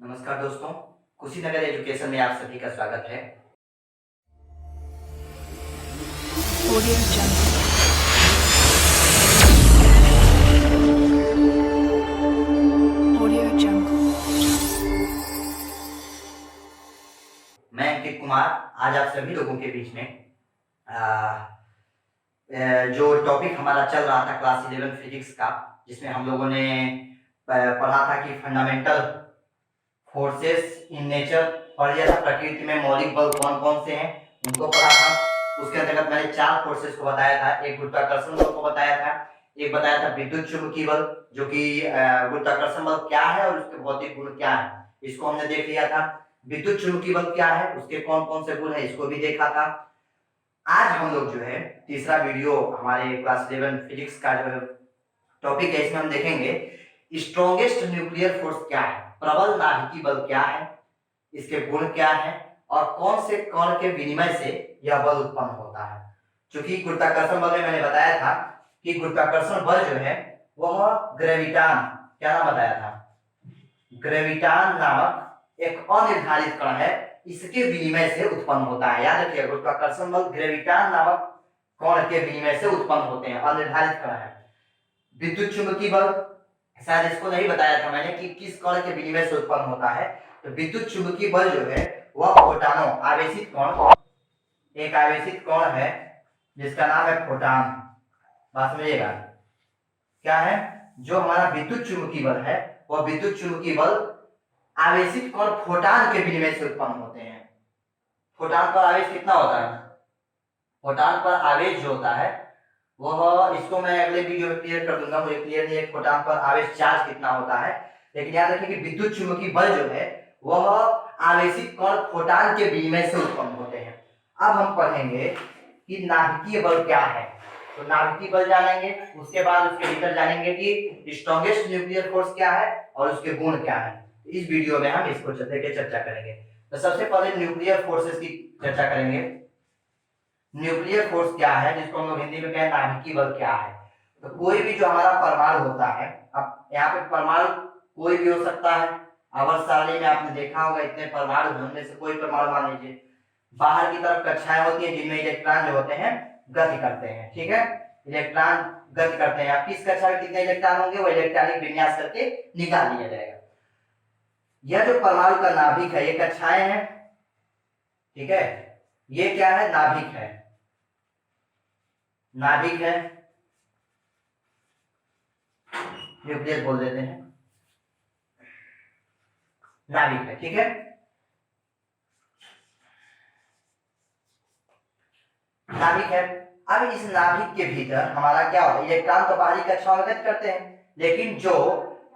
नमस्कार दोस्तों, कुशीनगर एजुकेशन में आप सभी का स्वागत है। Audio Jungle. Audio Jungle. मैं अंकित कुमार आज आप सभी लोगों के बीच में जो टॉपिक हमारा चल रहा था क्लास 11 फिजिक्स का, जिसमें हम लोगों ने पढ़ा था कि फंडामेंटल फोर्सेस इन नेचर, पढ़ लिया था प्रकृति में मौलिक बल कौन कौन से हैं उनको पढ़ा था। उसके अंतर्गत मैंने 4 फोर्सेस को बताया था। एक गुरुत्वाकर्षण बल को बताया था, एक बताया था विद्युत चुंबकीय बल, जो कि गुरुत्वाकर्षण बल क्या है और उसके भौतिक गुण क्या है, इसको हमने देख लिया था। विद्युत चुंबकीय बल क्या है, उसके कौन कौन से गुण है, इसको भी देखा था। आज हम लोग जो है तीसरा वीडियो हमारे क्लास 11 फिजिक्स का जो टॉपिक है, इसमें हम देखेंगे स्ट्रॉन्गेस्ट न्यूक्लियर फोर्स क्या है, प्रबल नाभिकीय बल क्या है, इसके गुण क्या है और कौन से कण के विनिमय से यह बल उत्पन्न होता है। क्योंकि गुरुत्वाकर्षण बल में मैंने बताया था कि गुरुत्वाकर्षण बल जो है वह ग्रेविटान, क्या नाम बताया था, ग्रेविटान नामक एक अनिर्धारित कण है, इसके विनिमय से उत्पन्न होता है। याद रखिए, गुरुत्वाकर्षण बल ग्रेविटान नामक कण के विनिमय से उत्पन्न होते हैं, अनिर्धारित कण है। विद्युत चुंबकीय बल शायद इसको नहीं बताया था मैंने कि किस कण के विनिमय से उत्पन्न होता है। तो विद्युत चुंबकीय बल जो है वह फोटानों, आवेशित कण, एक आवेशित कण है जिसका नाम है फोटान। बात समझिएगा, क्या है जो हमारा विद्युत चुंबकीय बल है, वह विद्युत चुंबकीय बल आवेशित कण फोटान के विनिमय से उत्पन्न होते हैं। फोटान पर आवेश कितना होता है, फोटान पर आवेश जो होता है वह, इसको मैं अगले वीडियो में क्लियर कर दूंगा, मुझे क्लियर नहीं है फोटान पर आवेश चार्ज कितना होता है। लेकिन याद रखिए कि विद्युत चुंबकीय बल जो है वह आवेशित कण फोटान के विनिमय से उत्पन्न होते हैं। अब हम पढ़ेंगे कि नाभिकीय बल क्या है। तो नाभिकीय बल जानेंगे, उसके बाद उसके भीतर जानेंगे कि स्ट्रॉन्गेस्ट न्यूक्लियर फोर्स क्या है और उसके गुण क्या है। इस वीडियो में हम इसको चर्चा करेंगे। तो सबसे पहले न्यूक्लियर फोर्सेस की चर्चा करेंगे। न्यूक्लियर फोर्स क्या है, जिसको हम लोग हिंदी में कहें नाभिकीय बल क्या है। तो कोई भी जो हमारा परमाणु होता है, अब यहाँ पे परमाणु कोई भी हो सकता है। आवर्त सारणी में आपने देखा होगा इतने परमाणु, उनमें से कोई परमाणु मान लीजिए, बाहर की तरफ कक्षाएं होती हैं जिनमें इलेक्ट्रॉन जो होते हैं गति करते हैं, ठीक है, इलेक्ट्रॉन गति करते हैं। अब किस कक्षा में कितने इलेक्ट्रॉन होंगे वो इलेक्ट्रॉनिक विन्यास करके निकाल लिया जाएगा। यह जो परमाणु का नाभिक है, ये कक्षाएं हैं, ठीक है, ये क्या है, नाभिक है, नाभिक है, न्यूक्लियस बोल देते हैं, नाभिक है, ठीक है। नाभिक है। अब इस नाभिक के भीतर हमारा क्या होता है, इलेक्ट्रॉन तो बाहरी कक्षाओं में गति करते हैं, लेकिन जो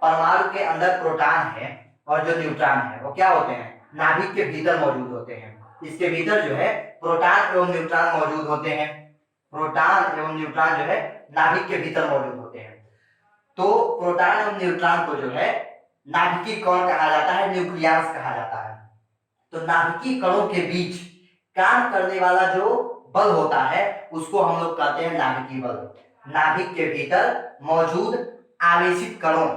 परमाणु के अंदर प्रोटॉन है और जो न्यूट्रॉन है वो क्या होते हैं, नाभिक के भीतर मौजूद होते हैं। इसके भीतर जो है प्रोटॉन एवं न्यूट्रॉन मौजूद होते हैं, प्रोटॉन एवं न्यूट्रॉन जो है नाभिक के भीतर मौजूद होते हैं। तो प्रोटॉन एवं न्यूट्रॉन को जो है नाभिकीय कण कहा जाता है, न्यूक्लियस कहा जाता है। तो नाभिकीय कणों के बीच काम करने वाला जो बल होता है उसको हम लोग कहते हैं नाभिकीय बल। नाभिक के भीतर मौजूद आवेशित कणों,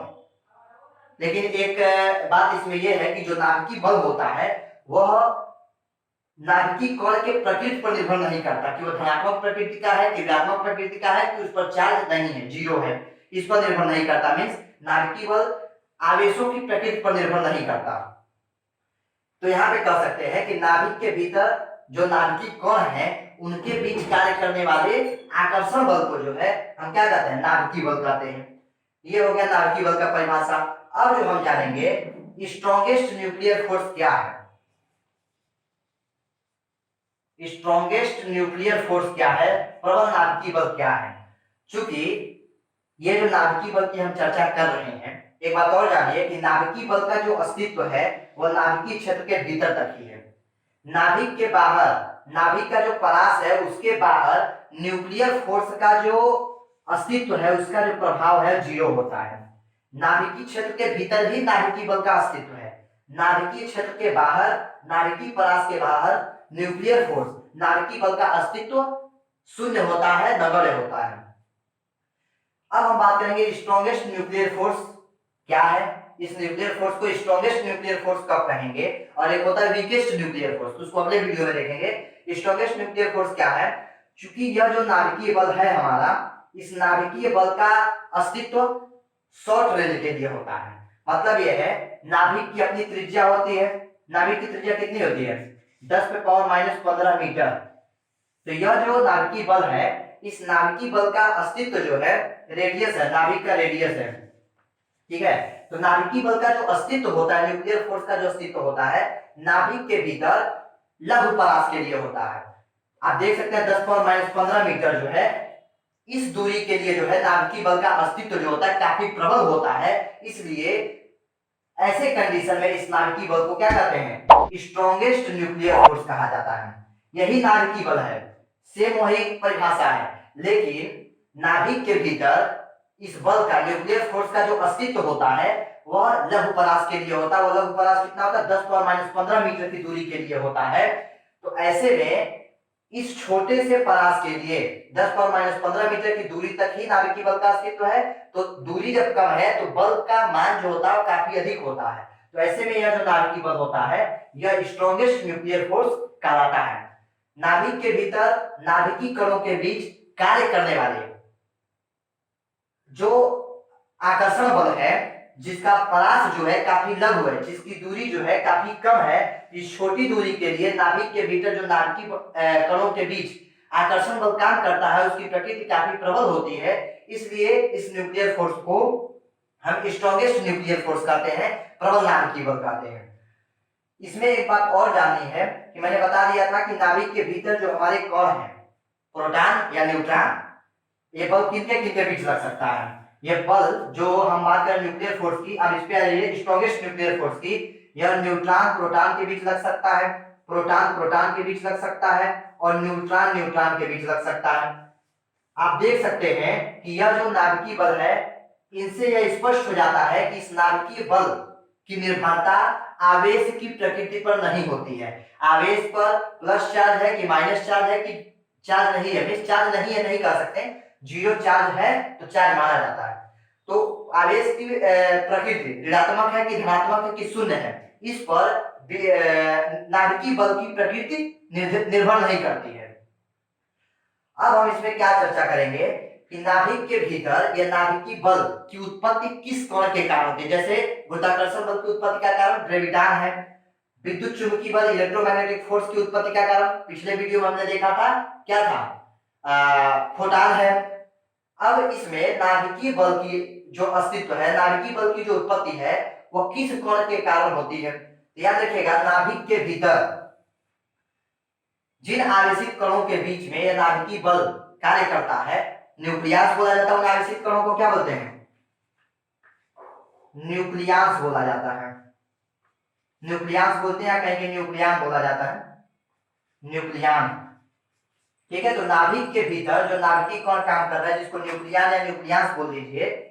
लेकिन एक बात इसमें यह है कि जो नाभिकीय बल होता है वह नाभिकीय कण के प्रकृति पर निर्भर नहीं करता कि वह धनात्मक प्रकृति का है कि ऋणात्मक प्रकृति का है, कि उस पर चार्ज नहीं है, जीरो है, इस पर निर्भर नहीं करता। मींस नाभिकीय बल आवेशों की प्रकृति पर निर्भर नहीं करता। तो यहाँ पे कह सकते हैं कि नाभिक के भीतर जो नाभिकीय कण है उनके बीच कार्य करने वाले आकर्षण बल को जो है हम क्या कहते हैं, नाभिकीय बल कहते हैं। ये हो गया नाभिकीय बल का परिभाषा। अब जो हम जानेंगे स्ट्रॉन्गेस्ट न्यूक्लियर फोर्स क्या है। स्ट्रॉन्गेस्ट न्यूक्लियर फोर्स क्या है, प्रबल नाभिकीय बल क्या है। चूंकि ये जो नाभिकीय बल की हम चर्चा कर रहे हैं, एक बात और जानिए कि नाभिकीय बल का जो अस्तित्व है वह नाभिकीय क्षेत्र के भीतर तक ही है। नाभिक के बाहर, नाभिक का जो परास है उसके बाहर न्यूक्लियर फोर्स का जो अस्तित्व है, उसका जो प्रभाव है जीरो होता है। नाभिकीय क्षेत्र के भीतर ही नाभिकीय बल का अस्तित्व है। नाभिकीय क्षेत्र के बाहर, नाभिकीय परास के बाहर न्यूक्लियर फोर्स, नाभिकीय बल का अस्तित्व शून्य होता है, नगण्य होता है। अब हम बात करेंगे स्ट्रॉन्गेस्ट न्यूक्लियर फोर्स क्या है। इस न्यूक्लियर फोर्स को स्ट्रॉन्गेस्ट न्यूक्लियर फोर्स कब कहेंगे, और एक होता है वीकेस्ट न्यूक्लियर फोर्स, उसको अगले वीडियो में देखेंगे। स्ट्रॉन्गेस्ट न्यूक्लियर फोर्स क्या है, क्योंकि यह जो नाभिकीय बल है हमारा, इस नाभिकीय बल का अस्तित्व शॉर्ट रेंज के लिए होता है। मतलब यह है, नाभिक की अपनी त्रिज्या होती है, नाभिक की त्रिज्या कितनी होती है, 10⁻⁻15 मीटर। तो यह जो नाभिकीय बल है, इस नाभिकीय बल का अस्तित्व जो है रेडियस है, नाभिक का रेडियस है, ठीक है। तो नाभिकीय बल का जो अस्तित्व होता है, न्यूक्लियर फोर्स का जो अस्तित्व होता है, नाभिक के भीतर लघु परास के लिए होता है। आप देख सकते हैं 10⁻15 मीटर जो है, इस दूरी के लिए जो है नाभिकीय बल का अस्तित्व जो होता है काफी प्रबल होता है। इसलिए ऐसे कंडीशन में इस नाभिकीय बल को क्या कहते हैं, स्ट्रॉन्गेस्ट न्यूक्लियर फोर्स कहा जाता है। यही नाभिकीय बल है, सेम वही परिभाषा है, लेकिन नाभिक के भीतर इस बल का, न्यूक्लियर फोर्स का जो अस्तित्व होता है वह लघु परास के लिए होता है। वह लघु परास कितना होता है, 10⁻15 मीटर की दूरी के लिए होता है। तो ऐसे में इस छोटे से परास के लिए 10⁻15 मीटर की दूरी तक ही नाभिकीय बल का अस्तित्व है। तो दूरी जब कम है तो बल का मान जो होता है वो काफी अधिक होता है। तो ऐसे में यह जो नाभिकीय बल होता है, यह स्ट्रॉन्गेस्ट न्यूक्लियर फोर्स कहलाता है। नाभिक के भीतर नाभिकीय कणों के बीच कार्य करने वाले जो आकर्षण बल है, जिसका परास जो है काफी लघु है, जिसकी दूरी जो है काफी कम है, इस छोटी दूरी के लिए नाभिक के भीतर जो नाभिकीय कणों के बीच आकर्षण बल काम करता है, उसकी प्रकृति काफी प्रबल होती है। इसलिए इस न्यूक्लियर फोर्स को हम स्ट्रॉन्गेस्ट न्यूक्लियर फोर्स कहते हैं, प्रबल नाभिकीय बल कहते हैं। इसमें एक बात और जाननी है कि मैंने बता दिया था कि नाभिक के भीतर जो हमारे कण हैं, प्रोटॉन या न्यूट्रॉन, ये बल किनके किनके बीच लग सकता है। ये बल जो हम बात करें न्यूक्लियर फोर्स की, अब इस पे आ रही है स्ट्रॉन्गेस्ट न्यूक्लियर फोर्स की, यह न्यूट्रॉन प्रोटॉन के बीच लग सकता है, प्रोटॉन प्रोटॉन के बीच लग सकता है, और न्यूट्रॉन न्यूट्रॉन के बीच लग सकता है। आप देख सकते हैं कि यह जो नाभिकीय बल है, इनसे यह स्पष्ट हो जाता है कि इस नाभिकीय बल की निर्भरता आवेश की प्रकृति पर नहीं होती है। आवेश पर प्लस चार्ज है कि माइनस चार्ज है कि चार्ज नहीं है, मींस चार्ज नहीं है नहीं कह सकते, जीरो चार्ज है तो चार्ज माना जाता है। तो आवेश की प्रकृति ऋणात्मक है कि धनात्मक है कि शून्य है, इस पर नाभिकीय बल की प्रकृति निर्भर नहीं करती है। अब हम इसमें क्या चर्चा करेंगे कि नाभिक के भीतर यह नाभिकीय बल की उत्पत्ति किस कण के कारण होती है। जैसे गुरुत्वाकर्षण बल की उत्पत्ति का कारण ग्रेविटान है, विद्युत चुंबकीय बल इलेक्ट्रोमैग्नेटिक फोर्स की उत्पत्ति का कारण पिछले वीडियो में हमने देखा था क्या था, फोटॉन है। अब इसमें नाभिकीय बल की जो अस्तित्व है, नाभिकीय बल की जो उत्पत्ति है, वह किस कण के कारण होती है। याद रखिएगा, नाभिक के भीतर जिन आवेशित कणों के बीच में यह नाभिकीय बल कार्य करता है, न्यूक्लियस बोला जाता है। आवेशित कणों को क्या बोलते हैं, न्यूक्लियस बोला जाता है। न्यूक्लियस बोलते हैं, कहीं के न्यूक्लियन बोला जाता है, न्यूक्लियन, ठीक है। तो नाभिक के भीतर जो नाभिकीय कण काम कर रहा है, जिसको न्यूक्लियन या न्यूक्लियस बोल दीजिए,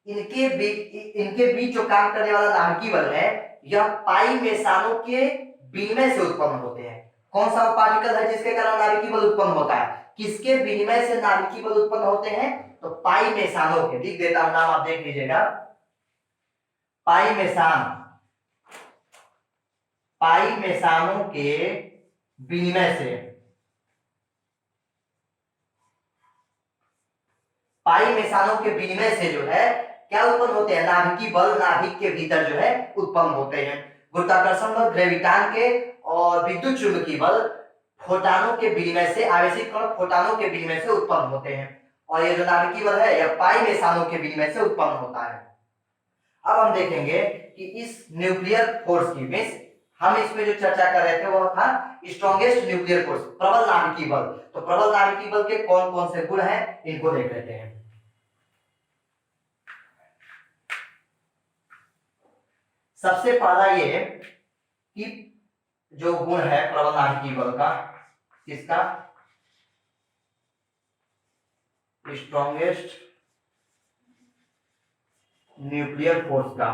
इनके बीच जो काम करने वाला नाभिकीय बल है, यह पाई मेसानों के विनिमय से उत्पन्न होते हैं। कौन सा पार्टिकल है जिसके कारण नाभिकीय बल उत्पन्न होता है, किसके विनिमय से नाभिकीय बल उत्पन्न होते हैं, तो पाई मेसानों के, लिख देता हूं नाम, आप देख लीजिएगा, पाई मेसान, पाई मेसानों के विनिमय से, पाई मेसानों के विनिमय से जो है क्या उत्पन्न होते हैं, नाभिकीय बल नाभिक के भीतर जो है उत्पन्न होते हैं। गुरुत्वाकर्षण बल ग्रेविटान के, और विद्युत चुंबकीय बल फोटॉनों के विनिमय से, आवेशित कण फोटॉनों के विनिमय से उत्पन्न होते हैं। और ये जो नाभिकीय बल है, यह पाई मेसानों के विनिमय से उत्पन्न होता है। अब हम देखेंगे कि इस न्यूक्लियर फोर्स की, मींस हम इसमें जो चर्चा कर रहे थे वो था स्ट्रॉन्गेस्ट न्यूक्लियर फोर्स, प्रबल नाभिकीय बल। तो प्रबल नाभिकीय बल के कौन कौन से गुण हैं, इनको देख लेते हैं। सबसे पहला ये कि जो गुण है प्रबल नाभिकीय बल का, किसका, स्ट्रॉन्गेस्ट न्यूक्लियर फोर्स का,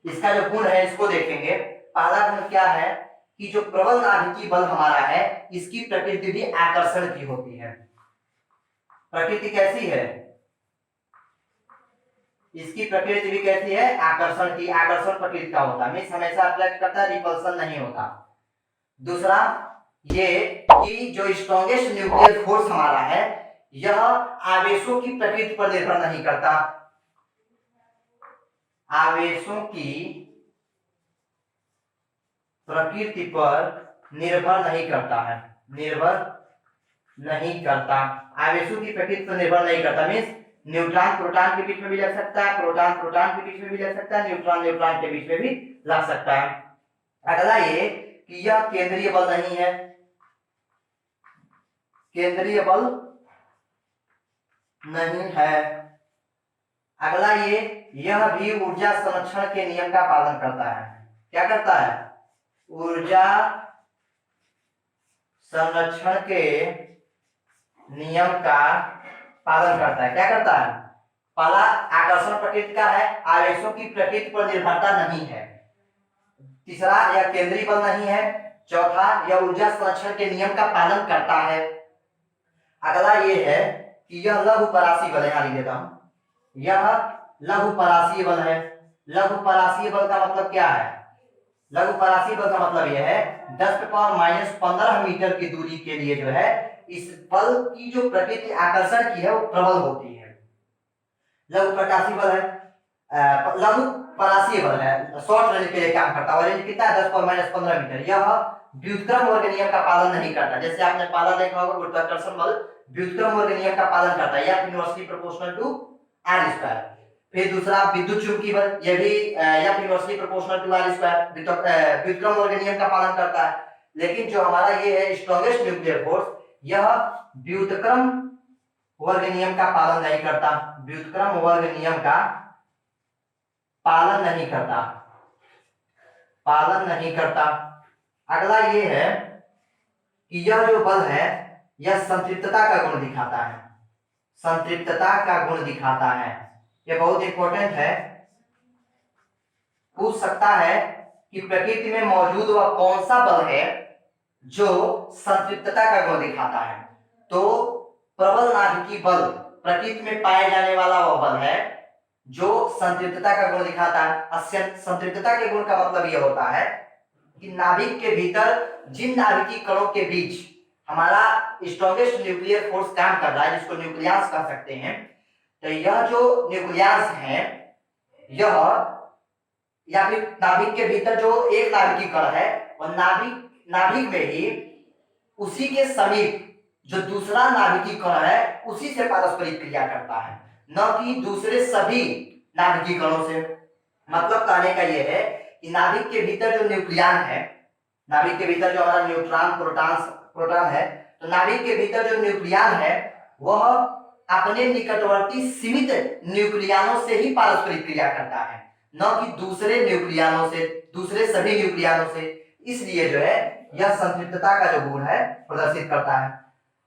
इसका जो गुण है इसको देखेंगे। पहला गुण क्या है कि जो प्रबल नाभिकीय बल हमारा है, इसकी प्रकृति भी आकर्षण की होती है। प्रकृति कैसी है, इसकी प्रकृति भी कैसी है, आकर्षण की, आकर्षण प्रकृति का होता है, मीन्स हमेशा अट्रैक्ट करता है, रिपल्सन नहीं होता। दूसरा ये कि जो स्ट्रॉन्गेस्ट न्यूक्लियर फोर्स हमारा है यह आवेशों की प्रकृति पर निर्भर नहीं करता, आवेशों की प्रकृति पर निर्भर नहीं करता है, निर्भर नहीं करता, आवेशों की प्रकृति पर निर्भर नहीं करता। मीन्स न्यूट्रॉन प्रोटॉन के बीच में भी लग सकता है, प्रोटॉन प्रोटॉन के बीच में भी लग सकता है, न्यूट्रॉन न्यूट्रॉन के बीच में भी लग सकता है। अगला ये कि यह केंद्रीय बल नहीं है, केंद्रीय बल नहीं है। अगला ये यह भी ऊर्जा संरक्षण के नियम का पालन करता है। क्या करता है, ऊर्जा संरक्षण के नियम का पालन करता है। क्या करता है, पहला आकर्षण प्रकृति का है, आवेशों की प्रकृति पर निर्भरता नहीं है। तीसरा यह केंद्रीय बल नहीं है। चौथा यह ऊर्जा संरक्षण के नियम का पालन करता है। अगला ये है कि यह लघु परासीय बल है, यहाँ लिख देता हूं, यह लघु परासीय बल है। लघु परासीय बल का मतलब क्या है, लघु परासीय बल का मतलब यह है 10⁻⁻15 मीटर की दूरी के लिए जो है इस बल की जो प्रकृति आकर्षण की है वो प्रबल होती है। लघु परासीय बल है, लघु परासीय बल है, शॉर्ट रेंज के लिए काम करता है और रेंज कितना है 10⁻15 मीटर। यह व्युत्क्रम वर्ग नियम का पालन नहीं करता, जैसे आपने पहला देखा होगा गुरुत्वाकर्षण बल व्युत्क्रम वर्ग नियम का पालन करता है, या inversely proportional to r square. फिर दूसरा विद्युत चुंबकीय बल, यह भी या inversely proportional to r square, व्युत्क्रम वर्ग नियम का पालन करता है। लेकिन जो हमारा ये है स्ट्रॉन्गेस्ट न्यूक्लियर फोर्स, यह व्युत्क्रम वर्ग नियम का पालन नहीं करता, व्युत्क्रम वर्ग नियम का पालन नहीं करता, पालन नहीं करता। अगला ये है कि यह जो बल है यह संतृप्तता का गुण दिखाता है, संतृप्तता का गुण दिखाता है। यह बहुत इंपॉर्टेंट है, पूछ सकता है कि प्रकृति में मौजूद वह कौन सा बल है जो संतृप्तता का गुण दिखाता है। तो प्रबल नाभिकीय बल प्रकृति में पाए जाने वाला वह बल है जो संतृप्तता का गुण दिखाता है। संतृप्तता के गुण का मतलब यह होता है कि नाभिक के भीतर जिन नाभिकीय कणों के बीच हमारा स्ट्रॉन्गेस्ट न्यूक्लियर फोर्स काम कर रहा है, जिसको न्यूक्लियस कह सकते हैं, तो यह जो न्यूक्लियस है यह या फिर नाभिक के भीतर जो एक नाभिकीय कण है और नाभिक में ही उसी के समीप जो दूसरा नाभिकीय कण है उसी से पारस्परिक क्रिया करता है, न कि दूसरे सभी नाभिकीय कणों से। मतलब कहने का यह है कि नाभिक के भीतर जो न्यूक्लियन है, नाभिक के भीतर जो हमारा न्यूट्रॉन प्रोटॉन है, तो नाभिक के भीतर जो न्यूक्लियन है वह अपने निकटवर्ती सीमित न्यूक्लियनों से ही पारस्परिक क्रिया करता है, न कि दूसरे न्यूक्लियनों से, दूसरे सभी न्यूक्लियनों से। इसलिए जो है यह संतृप्तता का जो गुण है प्रदर्शित करता है।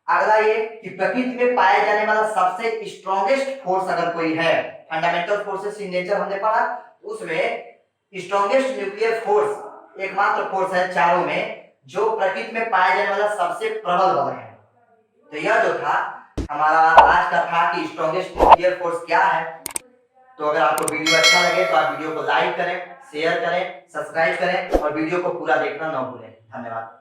अगला ये कि प्रकृति में पाए जाने वाला सबसे स्ट्रॉन्गेस्ट फोर्स अगर कोई है, फंडामेंटल फोर्सेस इन नेचर हमने पढ़ा, उसमें स्ट्रॉन्गेस्ट न्यूक्लियर फोर्स एकमात्र फोर्स है चारों में जो प्रकृति में पाए जाने वाला सबसे प्रबल बल है। तो यह जो था हमारा आज का था कि स्ट्रॉन्गेस्ट न्यूक्लियर फोर्स क्या है। तो अगर आपको वीडियो अच्छा लगे तो आप वीडियो को लाइक करें, शेयर करें, सब्सक्राइब करें और वीडियो को पूरा देखना न भूलें। धन्यवाद।